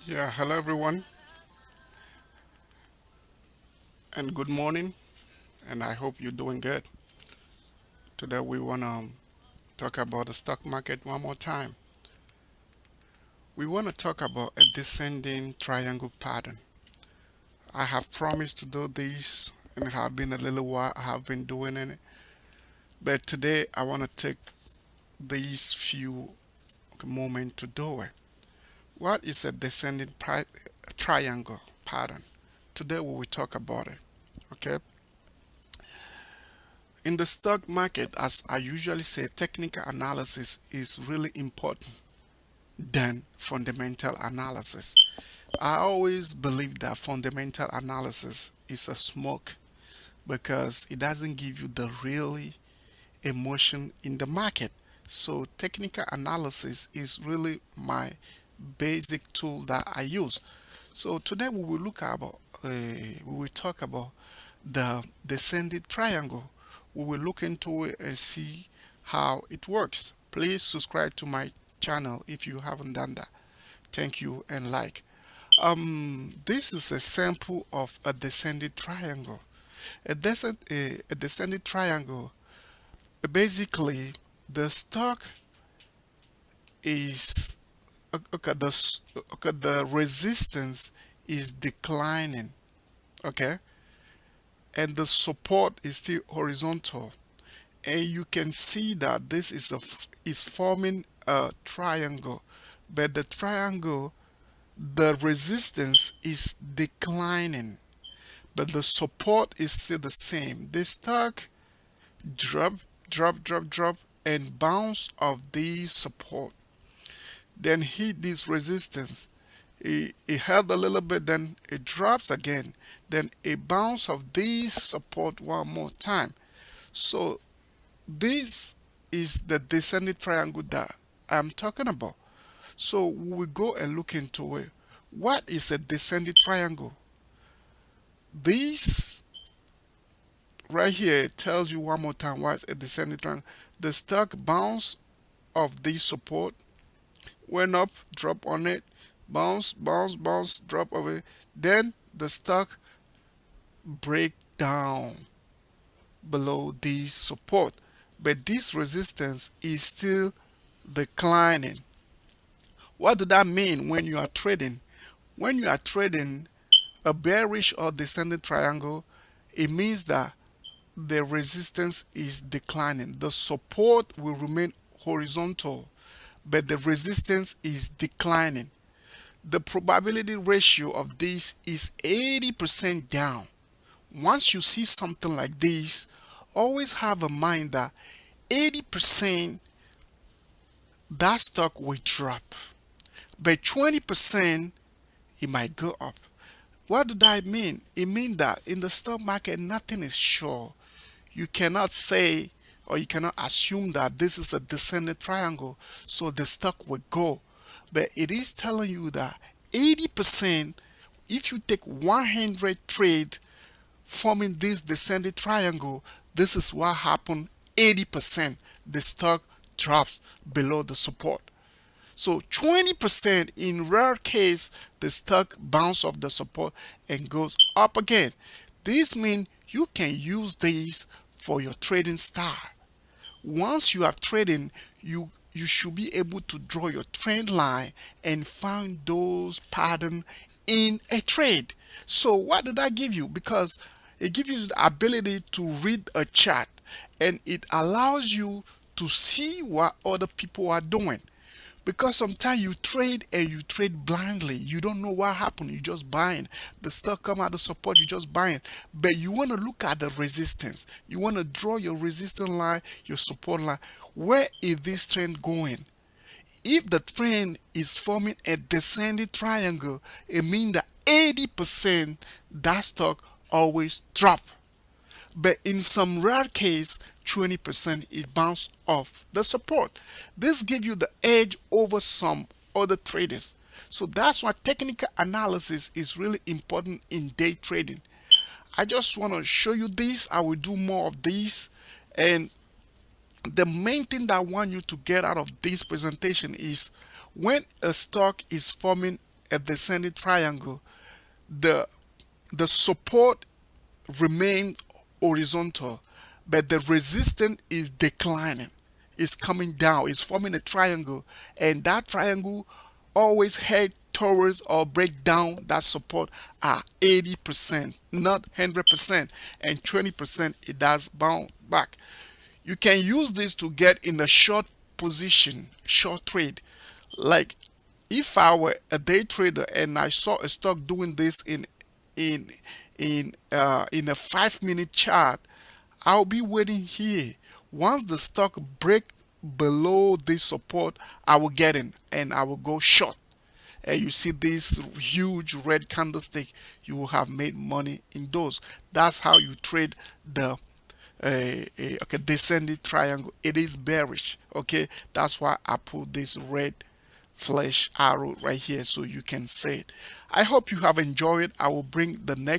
Yeah, hello everyone, and good morning, and I hope you're doing good. Today we want to talk about the stock market one more time. We want to talk about a descending triangle pattern. I have promised to do this, and it have been a little while I have been doing it, but today I want to take these few moments to do it. What is a descending triangle pattern? Today we will talk about it. Okay. In the stock market, as I usually say, technical analysis is really important than fundamental analysis. I always believe that fundamental analysis is a smoke because it doesn't give you the really emotion in the market. So technical analysis is really my basic tool that I use. So today we will talk about the descending triangle. We will look into it and see how it works. Please subscribe to my channel if you haven't done that. Thank you and like. This is a sample of a descending triangle. A descending triangle. Basically, the stock is okay. The resistance is declining. Okay, and the support is still horizontal, and you can see that this is forming a triangle, but the triangle, the resistance is declining, but the support is still the same. The stock drop, drop, and bounce off these support, then hit this resistance. It held a little bit, then it drops again, then a bounce of this support one more time. So this is the descending triangle that I'm talking about. So we go and look into it. What is a descending triangle? This right here tells you one more time what's a descending triangle. The stock bounce of this support, went up, drop on it, bounce, bounce, bounce, drop of it. Then the stock break down below this support, but this resistance is still declining. What does that mean when you are trading? When you are trading a bearish or descending triangle, it means that the resistance is declining. The support will remain horizontal, but the resistance is declining. The probability ratio of this is 80% down. Once you see something like this, always have in mind that 80% that stock will drop, but 20% it might go up. What did that mean? It means that in the stock market, nothing is sure. You cannot say or you cannot assume that this is a descending triangle, so the stock will go. But it is telling you that 80%, if you take 100 trade forming this descending triangle, this is what happened. 80% the stock drops below the support. So 20% in rare case the stock bounce off the support and goes up again. This means you can use these for your trading style. Once you are trading, you should be able to draw your trend line and find those patterns in a trade. So what did that give you? Because it gives you the ability to read a chart, and it allows you to see what other people are doing. Because sometimes you trade and you trade blindly. You don't know what happened. You just buying. The stock come out of support, you just buying. But you want to look at the resistance. You want to draw your resistance line, your support line. Where is this trend going? If the trend is forming a descending triangle, it means that 80% that stock always drop. But in some rare case, 20% it bounced off the support. This gives you the edge over some other traders. So that's why technical analysis is really important in day trading. I just want to show you this. I will do more of these. And the main thing that I want you to get out of this presentation is when a stock is forming a descending triangle, the the support remains horizontal, but the resistance is declining. It's coming down. It's forming a triangle, and that triangle always head towards or break down that support at 80%, not 100%, and 20% it does bounce back. You can use this to get in a short position, short trade. Like if I were a day trader and I saw a stock doing this in in a 5 minute chart, I'll be waiting here. Once the stock break below this support, I will get in and I will go short. And you see this huge red candlestick, you will have made money in those. That's how you trade the okay, descending triangle. It is bearish. Okay, that's why I put this red flash arrow right here so you can see it. I hope you have enjoyed. I will bring the next